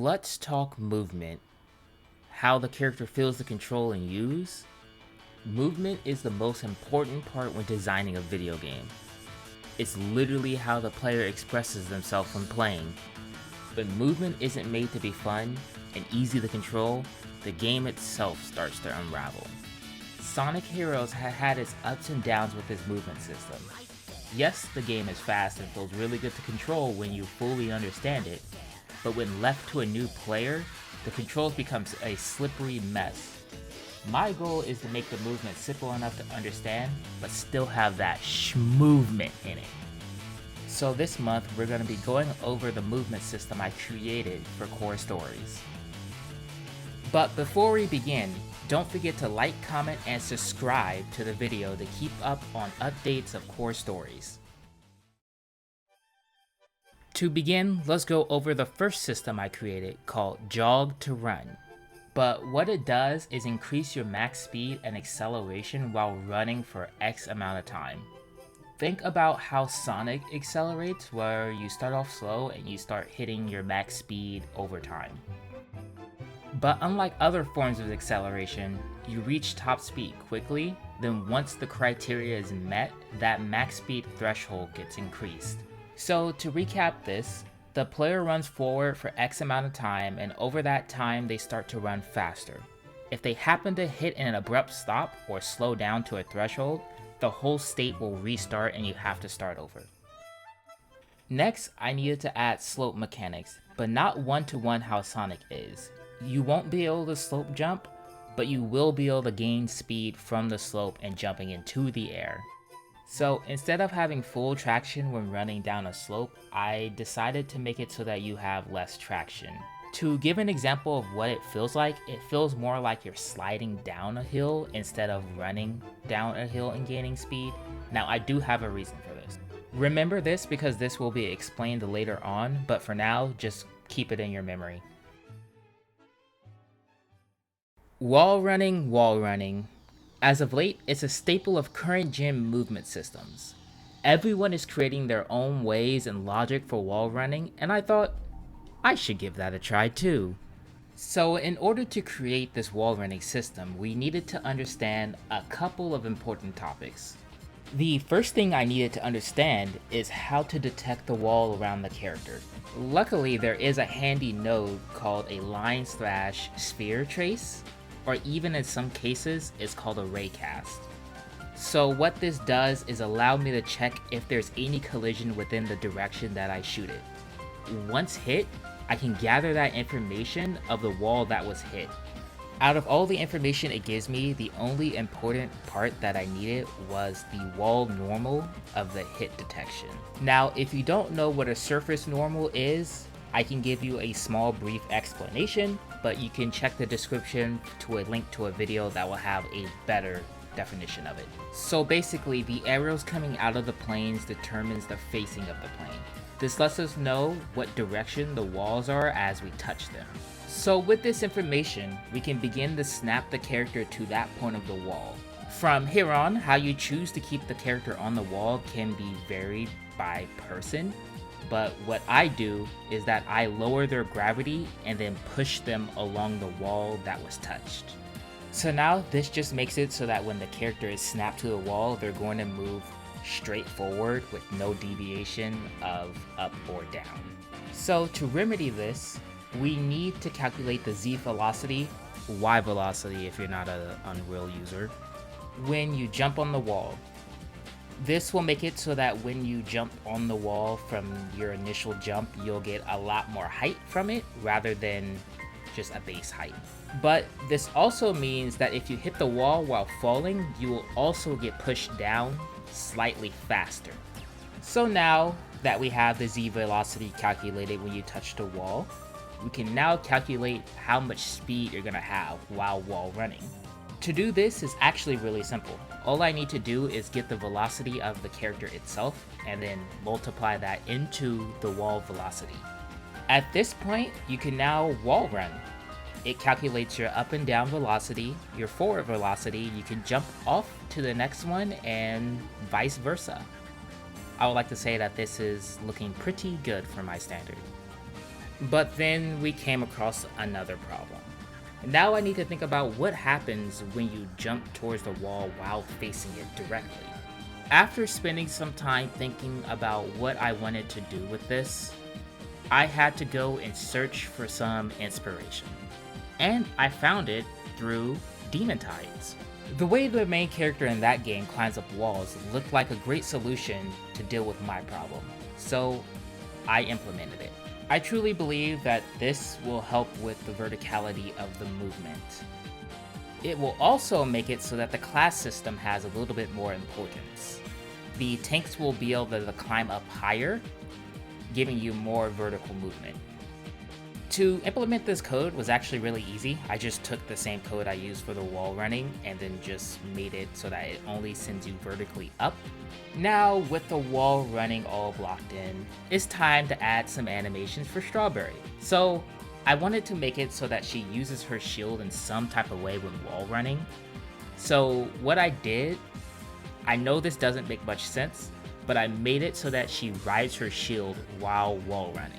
Let's talk movement. How the character feels the control and use. Movement is the most important part when designing a video game. It's literally how the player expresses themselves when playing. When movement isn't made to be fun and easy to control, the game itself starts to unravel. Sonic Heroes had its ups and downs with its movement system. Yes, the game is fast and feels really good to control when you fully understand it, but when left to a new player, the controls becomes a slippery mess. My goal is to make the movement simple enough to understand, but still have that movement in it. So this month, we're going to be going over the movement system I created for Core Stories. But before we begin, don't forget to like, comment, and subscribe to the video to keep up on updates of Core Stories. To begin, let's go over the first system I created called Jog to Run. But what it does is increase your max speed and acceleration while running for X amount of time. Think about how Sonic accelerates, where you start off slow and you start hitting your max speed over time. But unlike other forms of acceleration, you reach top speed quickly, then once the criteria is met, that max speed threshold gets increased. So to recap this, the player runs forward for X amount of time, and over that time they start to run faster. If they happen to hit an abrupt stop or slow down to a threshold, the whole state will restart and you have to start over. Next, I needed to add slope mechanics, but not one-to-one how Sonic is. You won't be able to slope jump, but you will be able to gain speed from the slope and jumping into the air. So instead of having full traction when running down a slope, I decided to make it so that you have less traction. To give an example of what it feels more like you're sliding down a hill instead of running down a hill and gaining speed. Now I do have a reason for this. Remember this because this will be explained later on, but for now, just keep it in your memory. Wall running. As of late, it's a staple of current gen movement systems. Everyone is creating their own ways and logic for wall running, and I thought, I should give that a try too. So in order to create this wall running system, we needed to understand a couple of important topics. The first thing I needed to understand is how to detect the wall around the character. Luckily, there is a handy node called a line/sphere trace, or even in some cases, it's called a raycast. So what this does is allow me to check if there's any collision within the direction that I shoot it. Once hit, I can gather that information of the wall that was hit. Out of all the information it gives me, the only important part that I needed was the wall normal of the hit detection. Now, if you don't know what a surface normal is, I can give you a small brief explanation, but you can check the description to a link to a video that will have a better definition of it. So basically, the arrows coming out of the planes determines the facing of the plane. This lets us know what direction the walls are as we touch them. So with this information, we can begin to snap the character to that point of the wall. From here on, how you choose to keep the character on the wall can be varied by person. But what I do is that I lower their gravity and then push them along the wall that was touched. So now this just makes it so that when the character is snapped to the wall, they're going to move straight forward with no deviation of up or down. So to remedy this, we need to calculate the Z velocity, Y velocity if you're not an Unreal user, when you jump on the wall. This will make it so that when you jump on the wall from your initial jump, you'll get a lot more height from it rather than just a base height. But this also means that if you hit the wall while falling, you will also get pushed down slightly faster. So now that we have the Z velocity calculated when you touch the wall, we can now calculate how much speed you're gonna have while wall running. To do this is actually really simple. All I need to do is get the velocity of the character itself and then multiply that into the wall velocity. At this point, you can now wall run. It calculates your up and down velocity, your forward velocity, you can jump off to the next one, and vice versa. I would like to say that this is looking pretty good for my standard. But then we came across another problem. Now I need to think about what happens when you jump towards the wall while facing it directly. After spending some time thinking about what I wanted to do with this, I had to go and search for some inspiration. And I found it through Demon Tides. The way the main character in that game climbs up walls looked like a great solution to deal with my problem, so I implemented it. I truly believe that this will help with the verticality of the movement. It will also make it so that the class system has a little bit more importance. The tanks will be able to climb up higher, giving you more vertical movement. To implement this code was actually really easy. I just took the same code I used for the wall running and then just made it so that it only sends you vertically up. Now, with the wall running all blocked in, it's time to add some animations for Strawberry. So I wanted to make it so that she uses her shield in some type of way when wall running. So what I did, I know this doesn't make much sense, but I made it so that she rides her shield while wall running.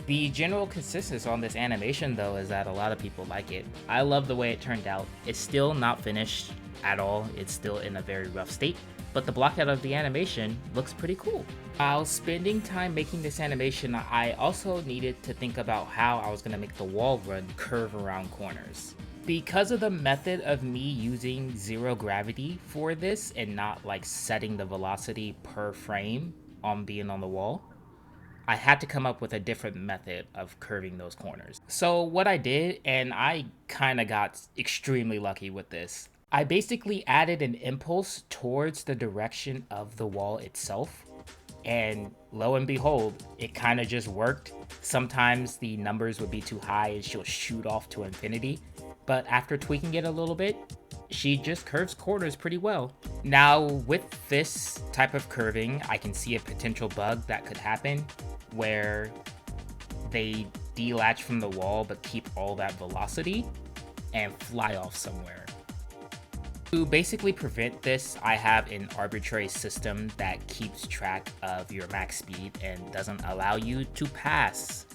The general consensus on this animation though is that a lot of people like it. I love the way it turned out. It's still not finished at all, it's still in a very rough state, but the blockout of the animation looks pretty cool. While spending time making this animation, I also needed to think about how I was going to make the wall run curve around corners. Because of the method of me using zero gravity for this and not like setting the velocity per frame on being on the wall, I had to come up with a different method of curving those corners. So what I did, and I kind of got extremely lucky with this, I basically added an impulse towards the direction of the wall itself, and lo and behold, it kind of just worked. Sometimes the numbers would be too high and she'll shoot off to infinity, but after tweaking it a little bit, she just curves corners pretty well. Now, with this type of curving, I can see a potential bug that could happen where they delatch from the wall but keep all that velocity and fly off somewhere. To basically prevent this, I have an arbitrary system that keeps track of your max speed and doesn't allow you to pass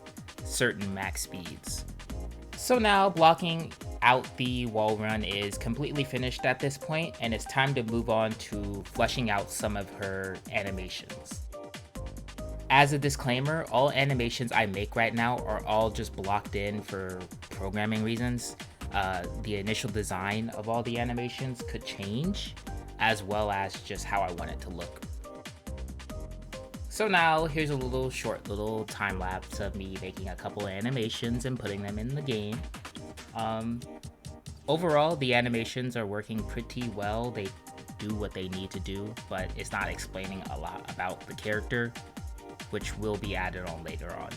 certain max speeds. So now blocking out the wall run is completely finished at this point, and it's time to move on to fleshing out some of her animations. As a disclaimer, all animations I make right now are all just blocked in for programming reasons. The initial design of all the animations could change, as well as just how I want it to look. So now here's a short little time lapse of me making a couple animations and putting them in the game. Overall, the animations are working pretty well. They do what they need to do, but it's not explaining a lot about the character, which will be added on later on.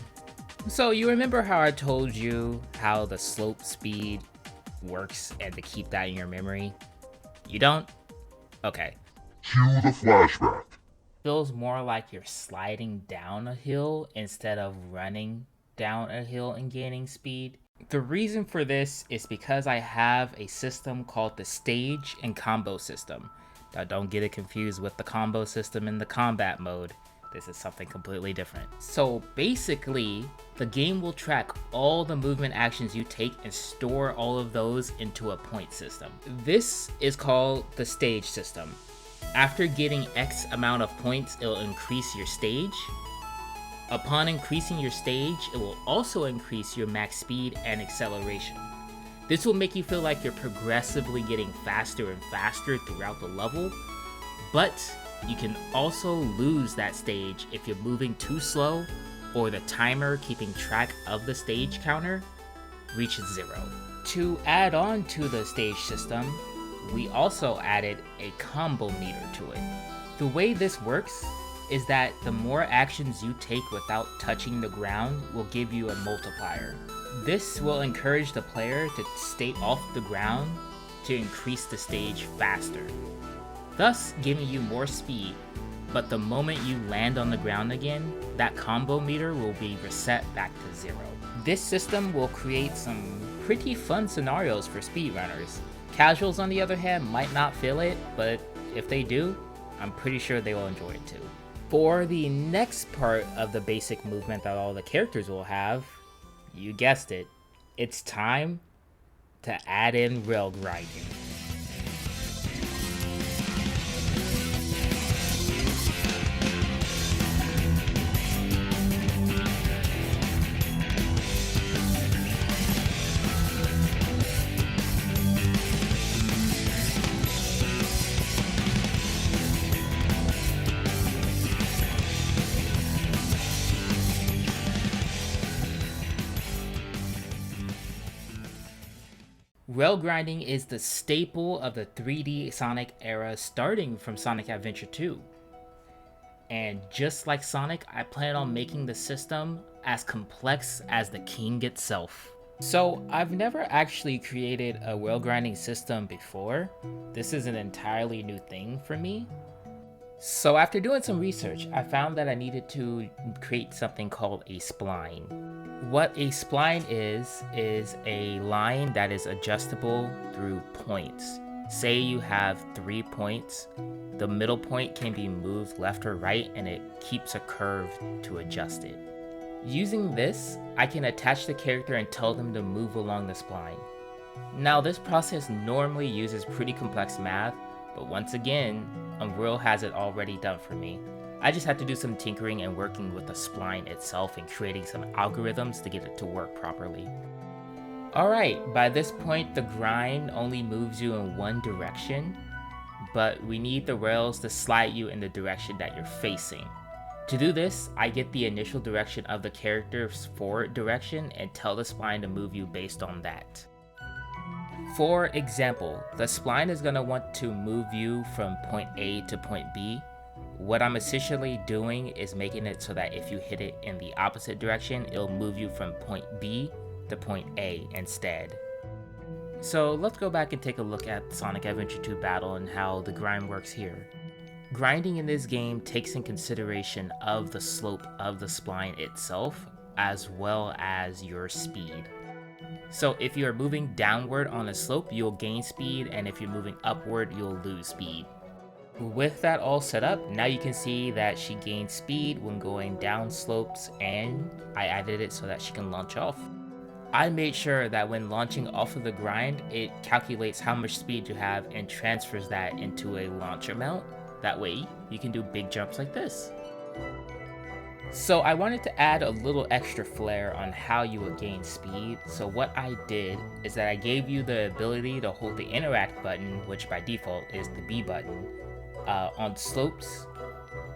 So you remember how I told you how the slope speed works and to keep that in your memory? You don't? Okay. Cue the flashback. Feels more like you're sliding down a hill instead of running down a hill and gaining speed. The reason for this is because I have a system called the stage and combo system. Now don't get it confused with the combo system in the combat mode. This is something completely different. So basically, the game will track all the movement actions you take and store all of those into a point system. This is called the stage system. After getting X amount of points, it'll increase your stage. Upon increasing your stage, it will also increase your max speed and acceleration. This will make you feel like you're progressively getting faster and faster throughout the level, but you can also lose that stage if you're moving too slow or the timer keeping track of the stage counter reaches 0. To add on to the stage system, we also added a combo meter to it. The way this works is that the more actions you take without touching the ground will give you a multiplier. This will encourage the player to stay off the ground to increase the stage faster, thus giving you more speed, but the moment you land on the ground again, that combo meter will be reset back to 0. This system will create some pretty fun scenarios for speedrunners. Casuals, on the other hand, might not feel it, but if they do, I'm pretty sure they will enjoy it too. For the next part of the basic movement that all the characters will have, You guessed it. It's time to add in rail grinding. Rail grinding is the staple of the 3D Sonic era starting from Sonic Adventure 2. And just like Sonic, I plan on making the system as complex as the king itself. So I've never actually created a rail grinding system before. This is an entirely new thing for me. So after doing some research, I found that I needed to create something called a spline. What a spline is a line that is adjustable through points. Say you have 3 points, the middle point can be moved left or right and it keeps a curve to adjust it. Using this, I can attach the character and tell them to move along the spline. Now this process normally uses pretty complex math, but once again, Unreal has it already done for me. I just had to do some tinkering and working with the spline itself and creating some algorithms to get it to work properly. Alright, by this point the grind only moves you in one direction, but we need the rails to slide you in the direction that you're facing. To do this, I get the initial direction of the character's forward direction and tell the spline to move you based on that. For example, the spline is going to want to move you from point A to point B. What I'm essentially doing is making it so that if you hit it in the opposite direction, it'll move you from point B to point A instead. So let's go back and take a look at Sonic Adventure 2 Battle and how the grind works here. Grinding in this game takes in consideration of the slope of the spline itself, as well as your speed. So if you're moving downward on a slope, you'll gain speed, and if you're moving upward, you'll lose speed. With that all set up, now you can see that she gains speed when going down slopes, and I added it so that she can launch off. I made sure that when launching off of the grind, it calculates how much speed you have and transfers that into a launch amount. That way, you can do big jumps like this. So I wanted to add a little extra flair on how you would gain speed, so what I did is that I gave you the ability to hold the interact button, which by default is the B button, on slopes,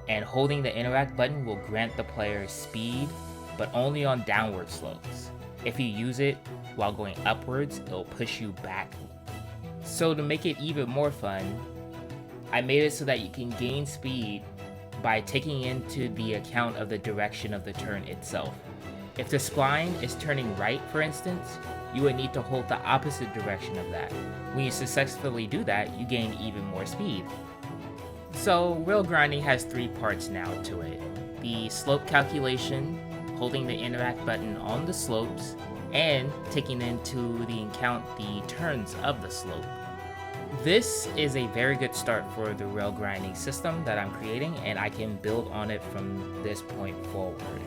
and holding the interact button will grant the player speed, but only on downward slopes. If you use it while going upwards, it'll push you back. So to make it even more fun, I made it so that you can gain speed by taking into the account of the direction of the turn itself. If the spline is turning right, for instance, you would need to hold the opposite direction of that. When you successfully do that, you gain even more speed. So rail grinding has 3 parts now to it. The slope calculation, holding the interact button on the slopes, and taking into the account the turns of the slope. This is a very good start for the rail grinding system that I'm creating, and I can build on it from this point forward.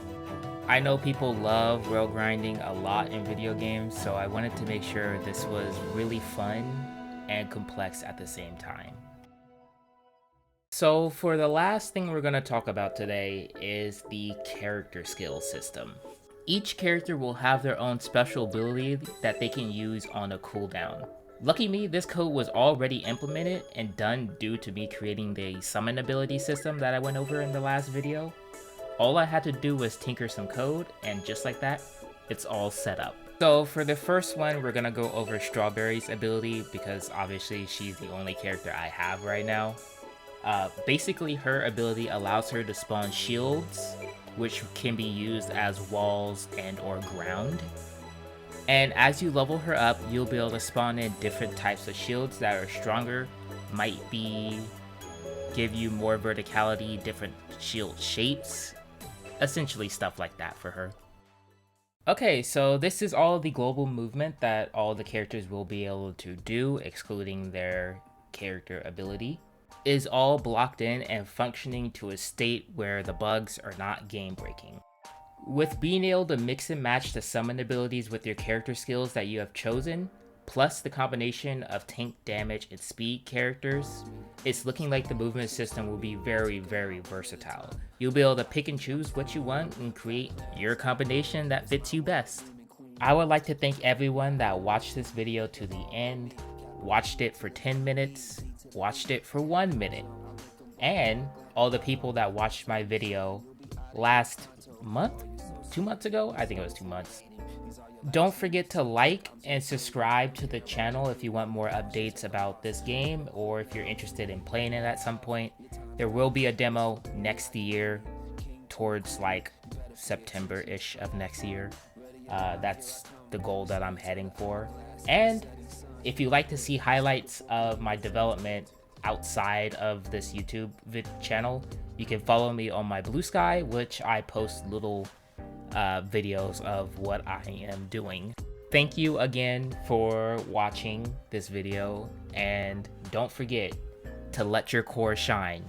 I know people love rail grinding a lot in video games, so I wanted to make sure this was really fun and complex at the same time. So for the last thing we're going to talk about today is the character skill system. Each character will have their own special ability that they can use on a cooldown. Lucky me, this code was already implemented and done due to me creating the summon ability system that I went over in the last video. All I had to do was tinker some code, and just like that, it's all set up. So for the first one, we're gonna go over Strawberry's ability because obviously she's the only character I have right now. Basically, her ability allows her to spawn shields, which can be used as walls and or ground. And as you level her up, you'll be able to spawn in different types of shields that are stronger, might be give you more verticality, different shield shapes, essentially stuff like that for her. Okay, so this is all the global movement that all the characters will be able to do, excluding their character ability. It is all blocked in and functioning to a state where the bugs are not game breaking. With being able to mix and match the summon abilities with your character skills that you have chosen, plus the combination of tank damage and speed characters, it's looking like the movement system will be very, very versatile. You'll be able to pick and choose what you want and create your combination that fits you best. I would like to thank everyone that watched this video to the end, watched it for 10 minutes, watched it for 1 minute, and all the people that watched my video last month, 2 months ago. I think it was 2 months. Don't forget to like and subscribe to the channel if you want more updates about this game, or if you're interested in playing it at some point. There will be a demo next year, towards like September-ish of next year. That's the goal that I'm heading for. And if you like to see highlights of my development outside of this YouTube channel, you can follow me on my Blue Sky, which I post little videos of what I am doing. Thank you again for watching this video, and don't forget to let your core shine.